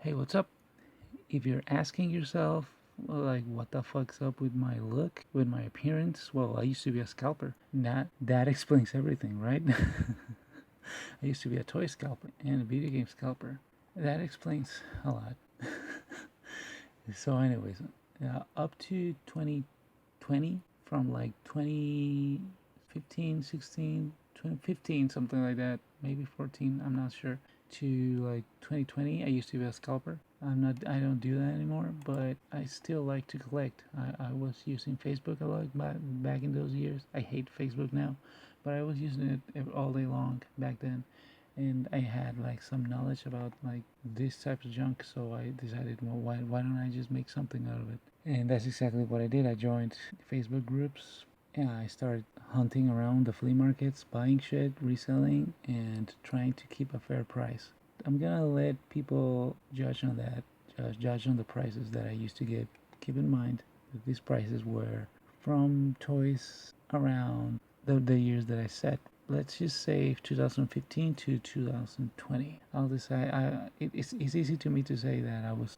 Hey, what's up? If you're asking yourself, like, what the fuck's up with my look, with my appearance? Well, I used to be a scalper. That explains everything, right? I used to be a toy scalper and a video game scalper. That explains a lot. So, anyways, up to 2020, from like 2015, 16, 2015, something like that, maybe 14, I'm not sure, to like 2020, I used to be a scalper. I don't do that anymore, but I still like to collect. I was using Facebook a lot back in those years. I hate Facebook now, but I was using it all day long back then. And I had like some knowledge about like this type of junk, so I decided, well, why don't I just make something out of it? And that's exactly what I did. I joined Facebook groups. Yeah, I started hunting around the flea markets, buying shit, reselling, and trying to keep a fair price. I'm gonna let people judge on that, judge on the prices that I used to get. Keep in mind that these prices were from toys around the years that I set. Let's just say 2015 to 2020. I'll decide. It's easy to me to say that I was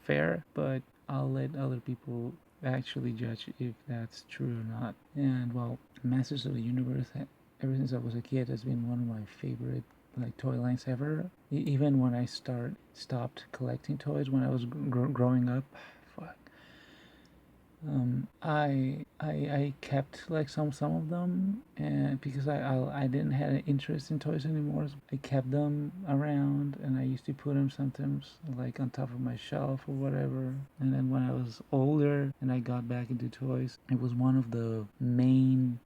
fair, but I'll let other people actually judge if that's true or not. And well, Masters of the Universe, ever since I was a kid, has been one of my favorite like toy lines ever. Even when I stopped collecting toys when I was growing up, fuck. I kept like some of them, and because I didn't have an interest in toys anymore, so I kept them around, and I used to put them sometimes like on top of my shelf or whatever. And then when I was older and I got back into toys, it was one of the main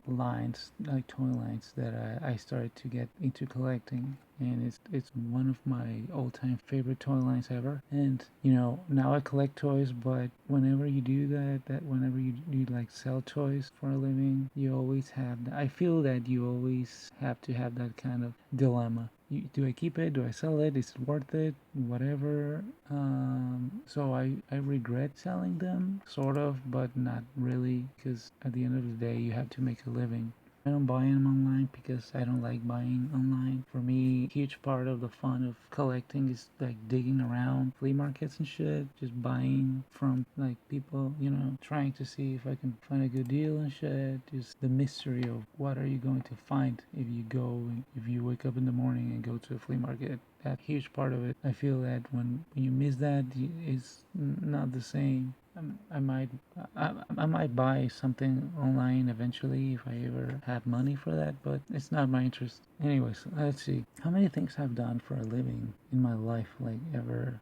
lines, like toy lines, that I started to get into collecting, and it's one of my all-time favorite toy lines ever. And now I collect toys, but whenever you do that whenever you like sell toys for a living, you always have I feel that you always have to have that kind of dilemma. Do I keep it? Do I sell it? Is it worth it? Whatever. So I regret selling them, sort of, but not really, because at the end of the day, you have to make a living. I don't buy them online because I don't like buying online. For me, a huge part of the fun of collecting is like digging around flea markets and shit, just buying from like people, trying to see if I can find a good deal and shit. Just the mystery of what are you going to find if you wake up in the morning and go to a flea market. That huge part of it. I feel that when you miss that, it's not the same. I might I might buy something online eventually if I ever have money for that, but it's not my interest. Anyways, let's see how many things I've done for a living in my life, like ever.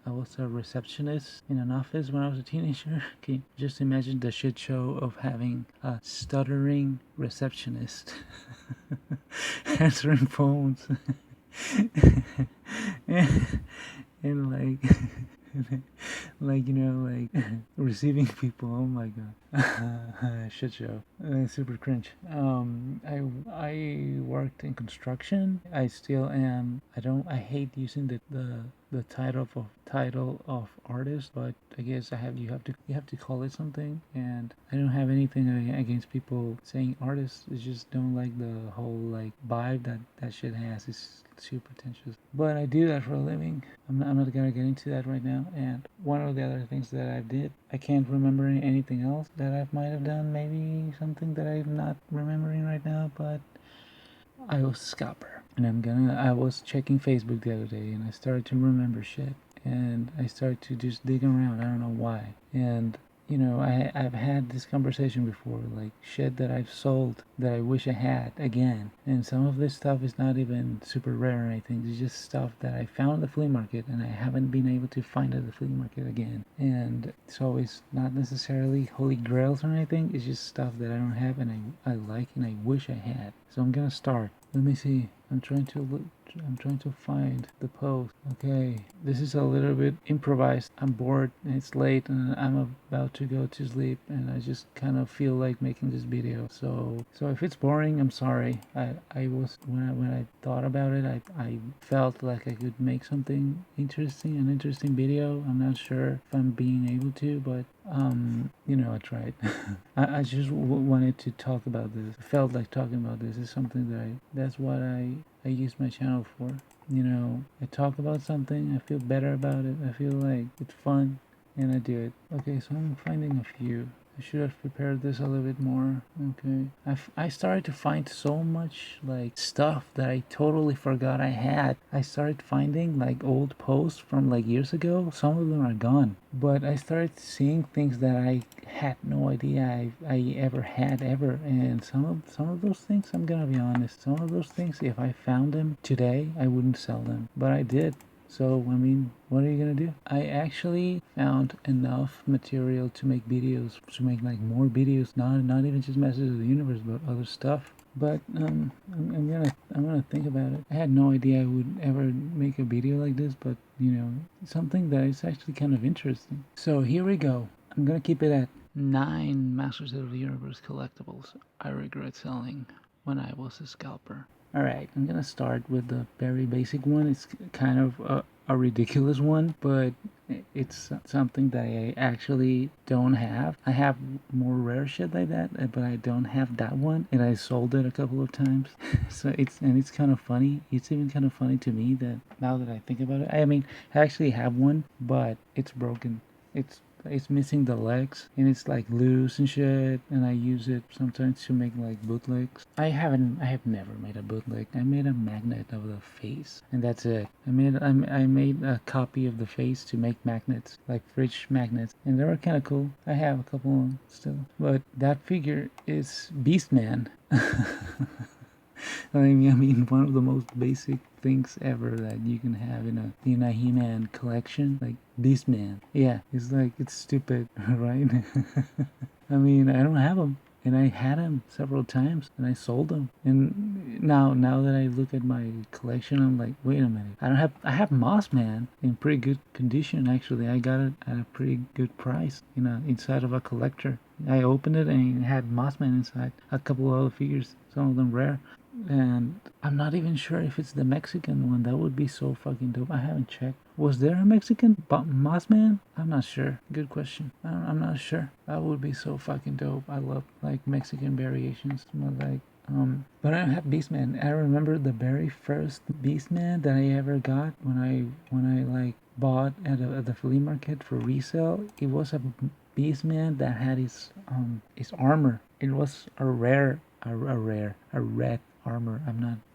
I was a receptionist in an office when I was a teenager. Can you just imagine the shit show of having a stuttering receptionist answering phones and like like receiving people. Oh my god. Shit show. Super cringe. I worked in construction. I still am. I hate using the title of artist, but I guess you have to call it something. And I don't have anything against people saying artist. I just don't like the whole like vibe that shit has. It's too pretentious. But I do that for a living. I'm not gonna get into that right now. And one of the other things that I did, I can't remember anything else that I might have done. Maybe something that I'm not remembering right now. But I was a scalper, and I was checking Facebook the other day, and I started to remember shit, and I started to just dig around. I don't know why, and I've had this conversation before, like shit that I've sold that I wish I had again. And some of this stuff is not even super rare or anything. It's just stuff that I found at the flea market and I haven't been able to find at the flea market again. And so it's not necessarily holy grails or anything. It's just stuff that I don't have and I like and I wish I had. So I'm gonna start. Let me see. I'm trying to find the post. Okay, this is a little bit improvised. I'm bored and it's late and I'm about to go to sleep and I just kind of feel like making this video. So if it's boring, I'm sorry. I was when I thought about it, I felt like I could make something interesting, an interesting video. I'm not sure if I'm being able to, but You know, I tried. I just wanted to talk about this. I felt like talking about this. Is something that that's what I use my channel for. You know, I talk about something, I feel better about it, I feel like it's fun, and I do it. Okay, so I'm finding a few. I should have prepared this a little bit more. Okay. I started to find so much like stuff that I totally forgot I had. I started finding like old posts from like years ago. Some of them are gone. But I started seeing things that I had no idea I ever had ever. And some of those things, I'm gonna be honest, some of those things, if I found them today, I wouldn't sell them. But I did. So, I mean, what are you gonna do? I actually found enough material to make videos, to make like more videos, not even just Masters of the Universe, but other stuff. But I'm gonna think about it. I had no idea I would ever make a video like this, but you know, something that is actually kind of interesting. So here we go. I'm gonna keep it at 9 Masters of the Universe collectibles I regret selling when I was a scalper. Alright, I'm gonna start with the very basic one. It's kind of a ridiculous one, but it's something that I actually don't have. I have more rare shit like that, but I don't have that one, and I sold it a couple of times. So it's kind of funny. It's even kind of funny to me that now that I think about it. I mean, I actually have one, but it's broken. It's missing the legs and it's like loose and shit, and I use it sometimes to make like bootlegs. I have never made a bootleg. I made a magnet of the face and that's it. I made a copy of the face to make magnets, like fridge magnets, and they were kind of cool. I have a couple of them still, but that figure is Beastman. I mean, one of the most basic things ever that you can have in a He-Man collection, like Beastman. Yeah, it's like it's stupid, right? I mean, I don't have them, and I had them several times, and I sold them. And now that I look at my collection, I'm like, wait a minute, I have Moss Man in pretty good condition. Actually, I got it at a pretty good price, inside of a collector. I opened it and it had Mossman inside, a couple of other figures, some of them rare. And I'm not even sure if it's the Mexican one. That would be so fucking dope. I haven't checked. Was there a Mexican Mossman? I'm not sure. Good question. I'm not sure. That would be so fucking dope. I love like Mexican variations. But I don't have Beastman. I remember the very first Beastman that I ever got when I like bought at the flea market for resale. It was a Beastman that had his armor. It was a red armor.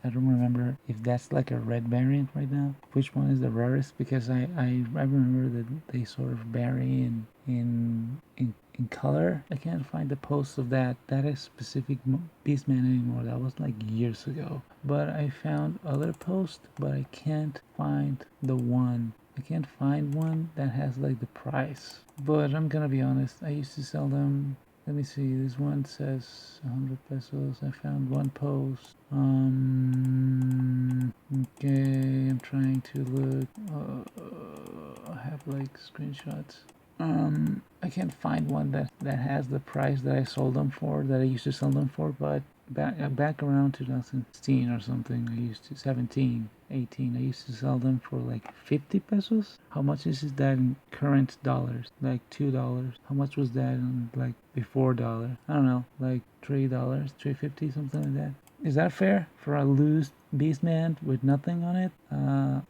I don't remember if that's like a red variant right now. Which one is the rarest? Because I remember that they sort of vary in color. I can't find the post of that is specific Beastman anymore. That was like years ago. But I found other posts, but I can't find the one. I can't find one that has like the price. But I'm gonna be honest, I used to sell them. Let me see, this one says 100 pesos. I found one post. Okay, I'm trying to look. I have like screenshots. I can't find one that has the price that I sold them for, that I used to sell them for, but back around 2016 or something, I used to 17, 18. I used to sell them for like 50 pesos. How much is that in current dollars? Like $2. How much was that in like before dollar? I don't know, like $3, 3.50, something like that. Is that fair for a loose Beastman with nothing on it?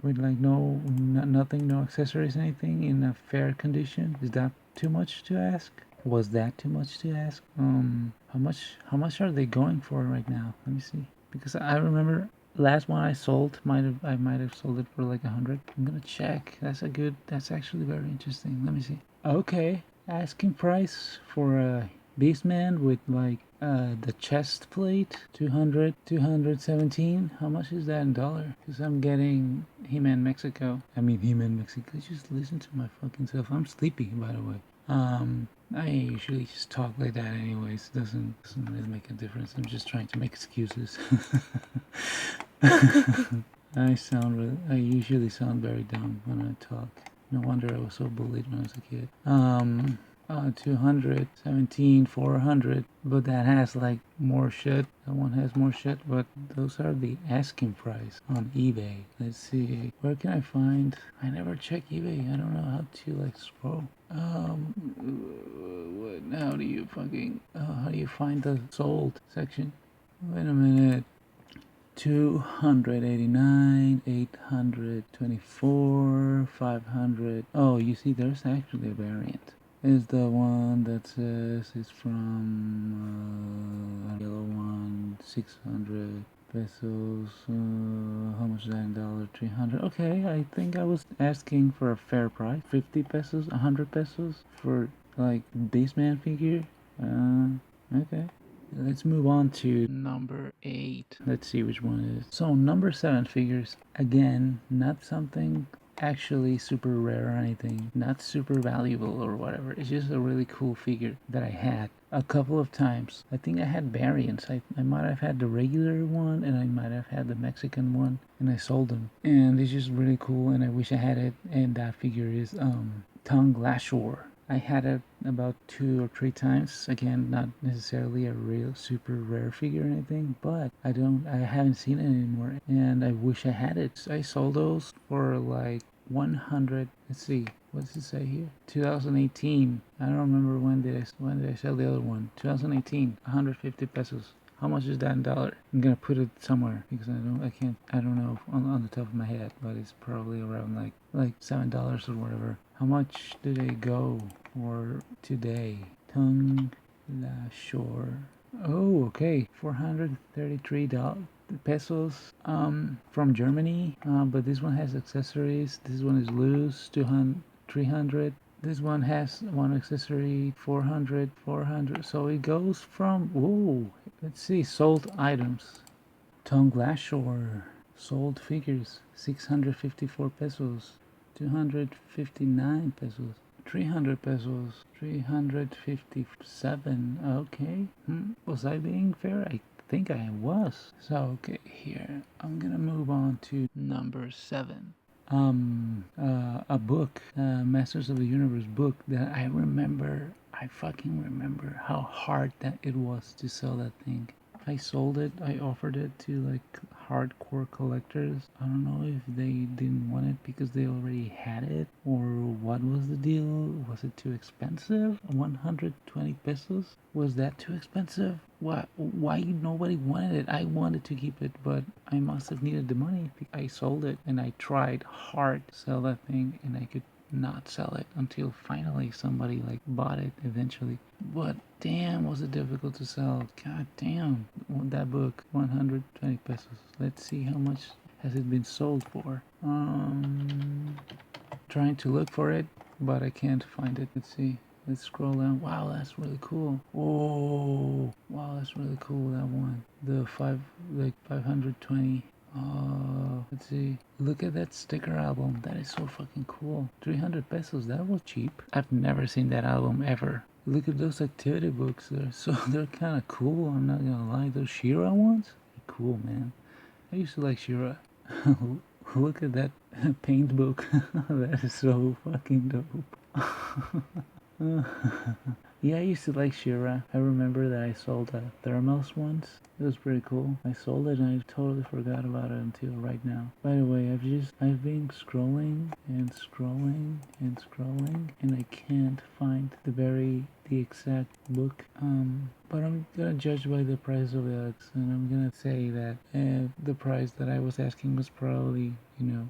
With like nothing, no accessories, anything in a fair condition? Is that too much to ask? Was that too much to ask? How much are they going for right now? Let me see. Because I remember last one I sold I might have sold it for like 100. I'm gonna check. That's actually very interesting. Let me see. Okay, asking price for a Beastman with like the chest plate, 217. How much is that in dollar? Because I'm getting He-Man Mexico. He-Man Mexico. Just listen to my fucking self. I'm sleepy, by the way. I usually just talk like that anyways. Doesn't really make a difference. I'm just trying to make excuses. I usually sound very dumb when I talk. No wonder I was so bullied when I was a kid. 200, 17, 400, but that has like more shit. That one has more shit, but those are the asking price on eBay. Let's see, where can I find? I never check eBay. I don't know how to like scroll. How do you fucking? How do you find the sold section? Wait a minute. 289, 824, 500. Oh, you see, there's actually a variant. Is the one that says it's from yellow one, 600 pesos. How much is that in dollar? 300. Okay, I think I was asking for a fair price. 50 pesos, 100 pesos for like baseman figure. Okay. Let's move on to number 8. Let's see which one it is. So number 7 figures. Again, not something actually super rare or anything. Not super valuable or whatever. It's just a really cool figure that I had a couple of times. I think I had variants. I might have had the regular one and I might have had the Mexican one and I sold them. And it's just really cool and I wish I had it. And that figure is ToniLarios. I had it about 2 or 3 times. Again, not necessarily a real super rare figure or anything, but I haven't seen it anymore, and I wish I had it. I sold those for like 100. Let's see, what does it say here? 2018. I don't remember when did I sell the other one. 2018. 150 pesos. How much is that in dollar? I'm gonna put it somewhere because I don't know on the top of my head, but it's probably around like $7 or whatever. How much did they go for today? Tongue La Shore. Oh, okay, $433 pesos. From Germany. But this one has accessories. This one is loose. 200, 300. This one has one accessory, 400, 400. So it goes from, whoa, let's see, sold items. Tongue Glassshore, sold figures, 654 pesos, 259 pesos, 300 pesos, 357. Okay, was I being fair? I think I was. So, okay, here, I'm gonna move on to number 7. A book, Masters of the Universe book that I fucking remember how hard that it was to sell that thing. I sold it, I offered it to like hardcore collectors. I don't know if they didn't want it because they already had it or what was the deal. Was it too expensive? 120 pesos? Was that too expensive? Why nobody wanted it? I wanted to keep it, but I must have needed the money. I sold it and I tried hard to sell that thing and I could not sell it until finally somebody like bought it eventually. But damn, was it difficult to sell. God damn. That book, 120 pesos. Let's see how much has it been sold for. Trying to look for it, but I can't find it. Let's see. Let's scroll down. Wow, that's really cool. Oh, wow, that's really cool. That one, the 520. Let's see. Look at that sticker album. That is so fucking cool. 300 pesos. That was cheap. I've never seen that album ever. Look at those activity books. They're kind of cool. I'm not gonna lie. Those Shira ones, they're cool, man. I used to like Shira. Look at that paint book. That is so fucking dope. Yeah, I used to like Shira. I remember that I sold Thermos once. It was pretty cool. I sold it and I totally forgot about it until right now. By the way, I've been scrolling and scrolling and scrolling and I can't find the exact book. But I'm gonna judge by the price of it, and I'm gonna say that the price that I was asking was probably,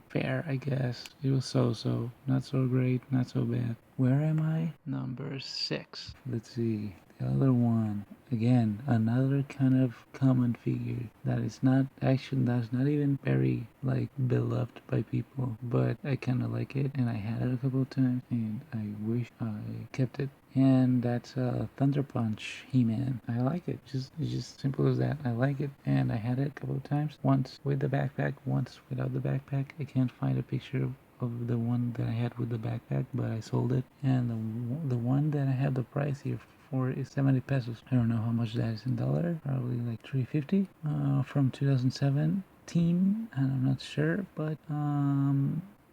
fair, I guess. It was so, not so great, not so bad. Where am I? Number 6. Let's see. The other one. Again, another kind of common figure that's not even very like beloved by people, but I kind of like it and I had it a couple of times and I wish I kept it. And that's Thunder Punch He-Man. I like it. It's just simple as that. I like it, and I had it a couple of times. Once with the backpack, once without the backpack. I can't find a picture of the one that I had with the backpack, but I sold it. And the one that I have the price here for is 70 pesos. I don't know how much that is in dollar. Probably like 350. From 2017, and I'm not sure, but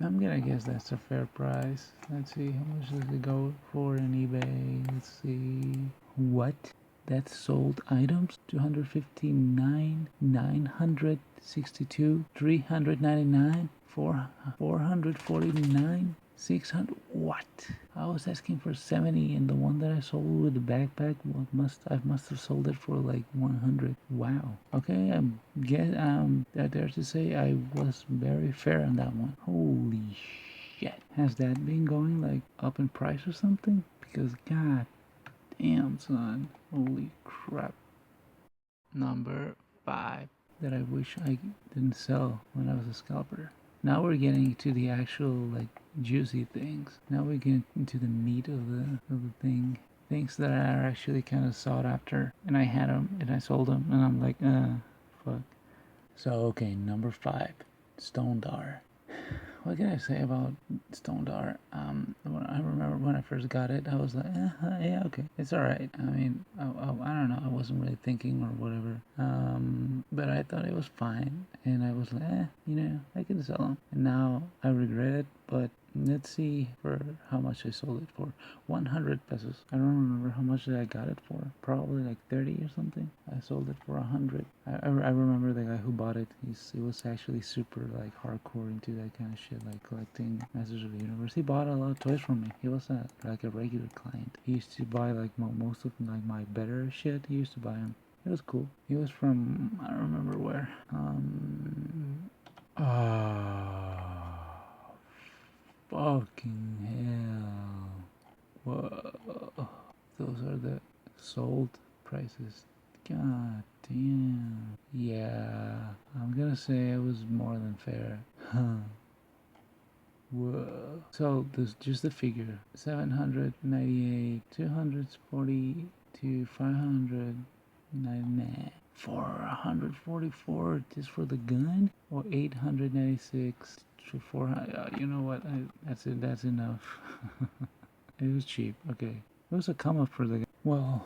I'm gonna guess that's a fair price. Let's see, how much does it go for in eBay? Let's see. What? That's sold items? 259, 962, 399, 449, 600. What? I was asking for 70, and the one that I sold with the backpack, I must have sold it for like 100. Wow. Okay, I dare to say I was very fair on that one. Holy shit. Has that been going like up in price or something? Because god damn, son. Holy crap. Number 5 that I wish I didn't sell when I was a scalper. Now we're getting to the actual like juicy things. Now we're getting into the meat of the thing. Things that are actually kind of sought after. And I had them and I sold them and I'm like, fuck. So okay, number 5, Stone Dar. What can I say about Stone Dar? I remember when I first got it, I was like, yeah, okay, it's all right. I mean, I don't know, I wasn't really thinking or whatever. But I thought it was fine, and I was like, I can sell them. And now I regret it, but let's see for how much I sold it for. 100 pesos. I don't remember how much I got it for. Probably like 30 or something. I sold it for 100. I remember the guy who bought it. He was actually super like hardcore into that kind of shit, like collecting Masters of the Universe. He bought a lot of toys from me. He was like a regular client. He used to buy like most of like my better shit. He used to buy them. It was cool. He was from, I don't remember where. Fucking hell. Whoa. Those are the sold prices. God damn. Yeah, I'm gonna say it was more than fair. Huh. Whoa. So there's just the figure. 798, 240 to 599. 444 just for the gun? Or 896 to 400? You know what? That's it. That's enough. It was cheap. Okay. It was a come up for the gun. Well,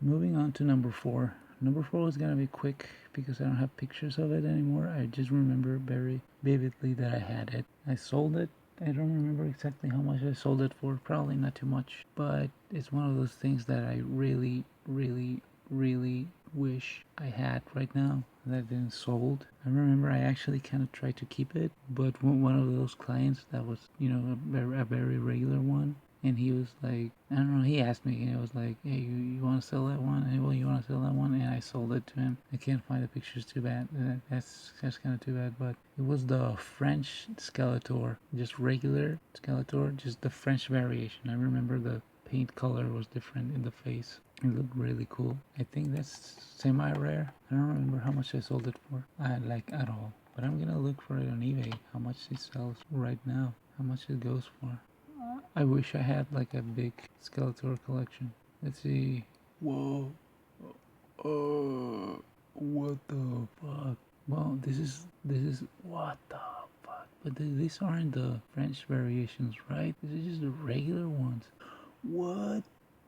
moving on to number 4. Number 4 was gonna be quick because I don't have pictures of it anymore. I just remember very vividly that I had it. I sold it. I don't remember exactly how much I sold it for. Probably not too much. But it's one of those things that I really, really, really wish I had right now that didn't sold. I remember I actually kind of tried to keep it, but one of those clients that was, a very regular one, and he was like, I don't know, he asked me, and it was like, hey, you want to sell that one? And, well, you want to sell that one? And I sold it to him. I can't find the pictures, too bad. That's kind of too bad, but it was the French Skeletor, just regular Skeletor, just the French variation. I remember the paint color was different in the face. It looked really cool. I think that's semi-rare. I don't remember how much I sold it for, like at all. But I'm gonna look for it on eBay, how much it sells right now, how much it goes for. I wish I had like a big Skeletor collection. Let's see. Whoa. What the fuck? Well, this is what the fuck? But these aren't the French variations, right? These are just the regular ones. What?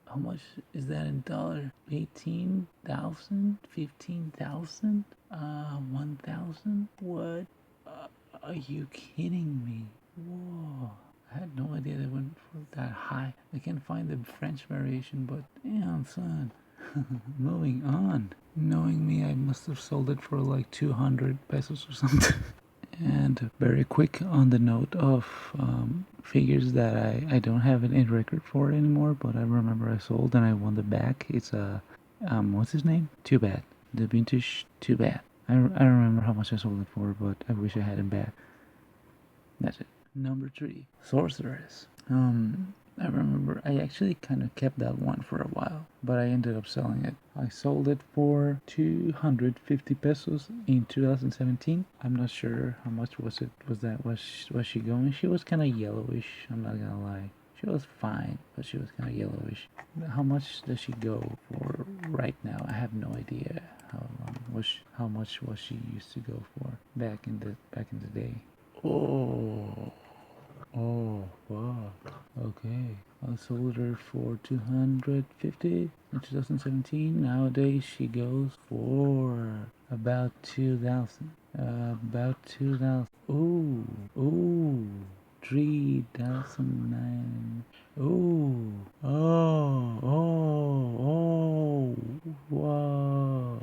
How much is that in dollar? 18,000? 15,000? 1,000? What? Are you kidding me? Whoa. I had no idea they went for that high. I can't find the French variation, but damn, son. Moving on. Knowing me, I must have sold it for like 200 pesos or something. And very quick on the note of figures that I don't have an in record for anymore, but I remember I sold and I won the back. It's a, what's his name? Too Bad. The vintage Too Bad. I don't remember how much I sold it for, but I wish I had him back. That's it. Number 3, Sorceress. I remember I actually kind of kept that one for a while, but I ended up selling it. I sold it for 250 pesos in 2017. I'm not sure how much was it. Was she going? She was kind of yellowish. I'm not gonna lie. She was fine, but she was kind of yellowish. How much does she go for right now? I have no idea. How much was she used to go for back in the day? Oh. Oh, wow. Okay. I sold her for 250 in 2017. Nowadays she goes for about 2,000. About 2,000. Ooh. Ooh. 3009. Oh, oh, oh, oh, whoa.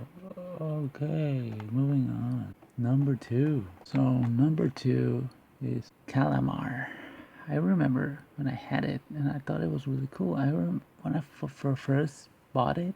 Okay, moving on. Number 2. So, number 2 is Calamar. I remember when I had it and I thought it was really cool. When I first bought it,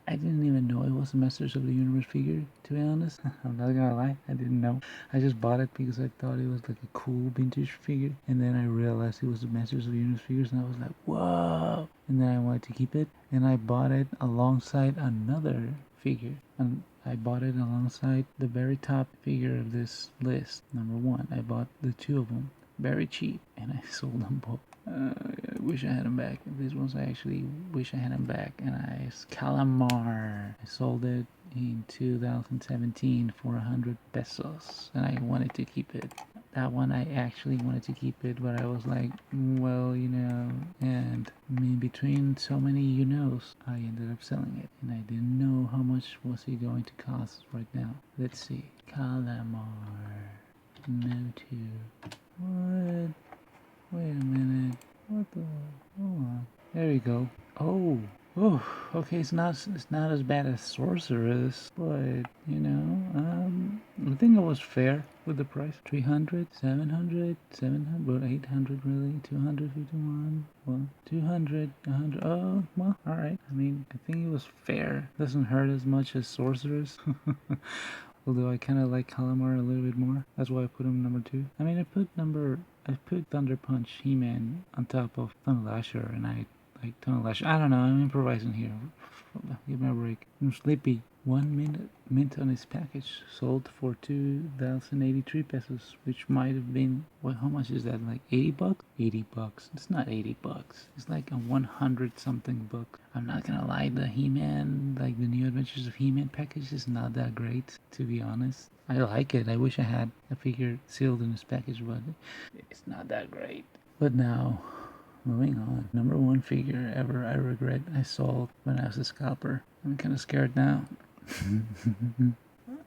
I didn't even know it was a Masters of the Universe figure, to be honest. I'm not gonna lie, I didn't know. I just bought it because I thought it was like a cool vintage figure. And then I realized it was the Masters of the Universe figures and I was like, whoa! And then I wanted to keep it and I bought it alongside another figure. And I bought it alongside the very top figure of this list, number 1. I bought the 2 of them very cheap and I sold them both. I wish I had them back. These ones I actually wish I had them back. And it's Calamar. I sold it in 2017 for 100 pesos and I wanted to keep it. That one I actually wanted to keep it, but I was like, well, and in between so many I ended up selling it and I didn't know how much was it going to cost right now. Let's see. Calamar. M.O.T.U. What? Wait a minute. What the? Hold on. There we go. Oh. Oh. Okay, it's not as bad as Sorceress, but I think it was fair with the price. 300, 700, 700, well, 800 really, 251, well, 200, 100. Oh, well, all right. I mean, I think it was fair. Doesn't hurt as much as Sorceress. Although I kind of like Calamar a little bit more. That's why I put him number 2. I mean, I put Thunder Punch He-Man on top of ToniLarios, and I like ToniLarios. I don't know, I'm improvising here. Give me a break. I'm sleepy. 1 minute mint on his package sold for 2,083 pesos, which might have been, well, how much is that? Like 80 bucks? 80 bucks. It's not 80 bucks. It's like a 100 something buck. I'm not gonna lie, the He-Man, like the New Adventures of He-Man package is not that great, to be honest. I like it. I wish I had a figure sealed in this package, but it's not that great. But now, moving on. Number 1 figure ever I regret I sold when I was a scalper. I'm kind of scared now.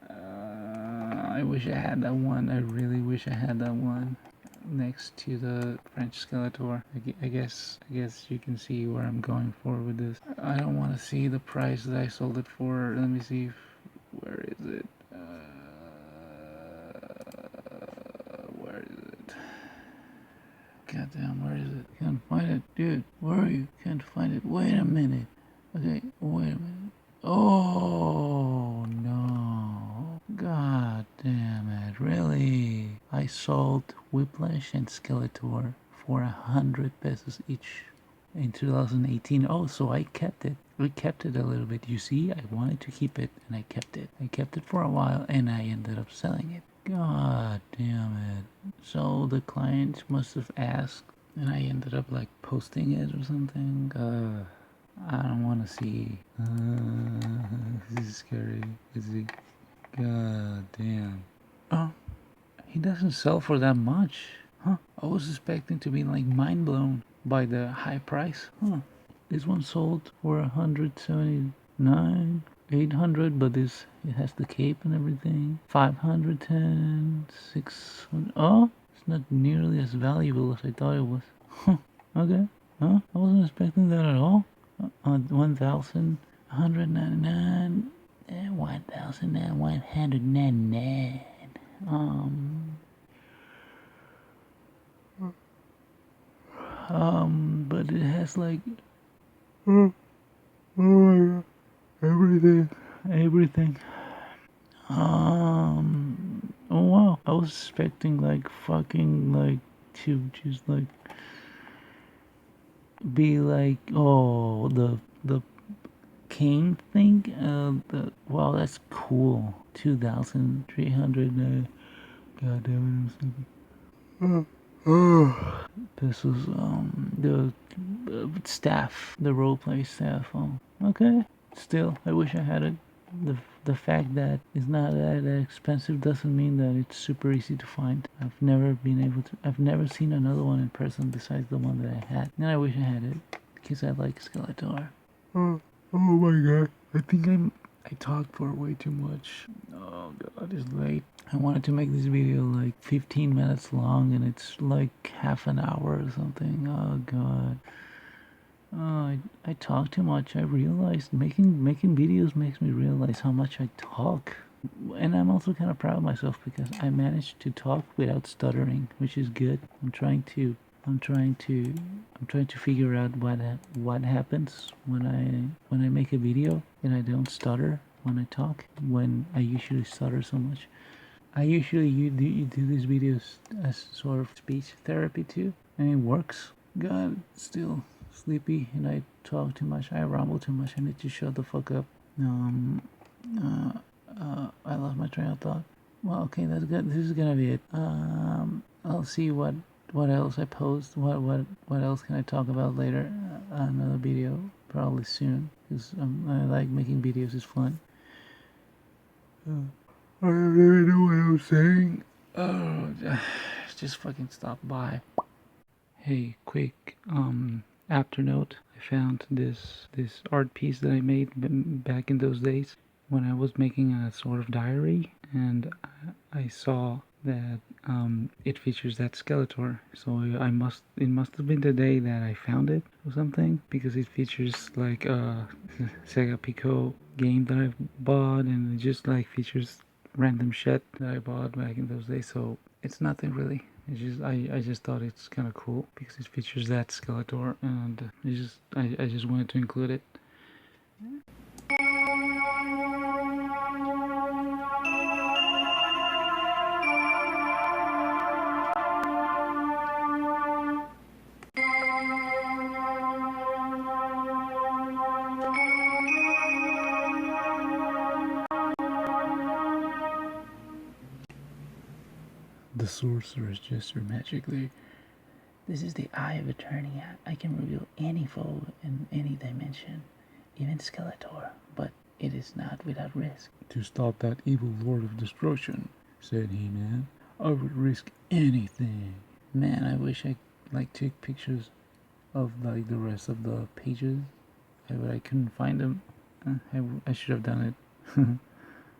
I wish I had that one. I really wish I had that one next to the French Skeletor. I guess you can see where I'm going for with this. I don't want to see the price that I sold it for. Let me see. Where is it? Where is it? Goddamn, where is it? Can't find it. Dude, where are you? Can't find it. Wait a minute. Okay, wait a minute. Oh, no. God damn it. Really? I sold Whiplash and Skeletor for 100 pesos each in 2018. Oh, so I kept it. We kept it a little bit. You see, I wanted to keep it and I kept it. I kept it for a while and I ended up selling it. God damn it. So the client must have asked and I ended up like posting it or something. I don't want to see. This is scary. God damn. Oh, he doesn't sell for that much. Huh? I was expecting to be like mind blown by the high price. Huh? This one sold for 179, 800, but it has the cape and everything. 510, 600. Oh, it's not nearly as valuable as I thought it was. Huh? Okay. Huh? I wasn't expecting that at all. 1,199 and 1,199. But it has like oh my god, everything. Oh wow, I was expecting like fucking like to just like be like the king thing. Wow, that's cool. 2,300. God damn it, I'm sleepy. Pesos. The staff, the roleplay staff. Okay. Still, I wish I had it. The fact that it's not that expensive doesn't mean that it's super easy to find. I've never seen another one in person besides the one that I had. And I wish I had it because I like Skeletor. Oh my god. I think I talked for way too much. Oh god, it's late. I wanted to make this video like 15 minutes long and it's like half an hour or something. Oh god. I talk too much. I realized making videos makes me realize how much I talk. And I'm also kind of proud of myself because I managed to talk without stuttering, which is good. I'm trying to figure out what happens when I make a video and I don't stutter when I talk, when I usually stutter so much. I usually you do these videos as sort of speech therapy too, and it works. God, still sleepy and I talk too much. I ramble too much. I need to shut the fuck up. I lost my train of thought. Well, okay, that's good. This is gonna be it. I'll see what else I post. What else can I talk about later? Another video probably soon because I like making videos. It's fun. I don't even know what I'm saying. Oh, just fucking stop by. Hey, quick after note. I found this art piece that I made back in those days when I was making a sort of diary, and I saw that it features that Skeletor. So it must have been the day that I found it or something, because it features like a Sega Pico game that I bought, and it just like features random shit that I bought back in those days. So it's nothing really. It's just I just thought it's kind of cool because it features that Skeletor, and I just wanted to include it. The sorcerer's gesture magically. This is the Eye of Eternity. I can reveal any foe in any dimension, even Skeletor, but it is not without risk. To stop that evil Lord of Destruction, said He-Man, I would risk anything. Man, I wish I like took pictures of like the rest of the pages, but I couldn't find them. I should have done it.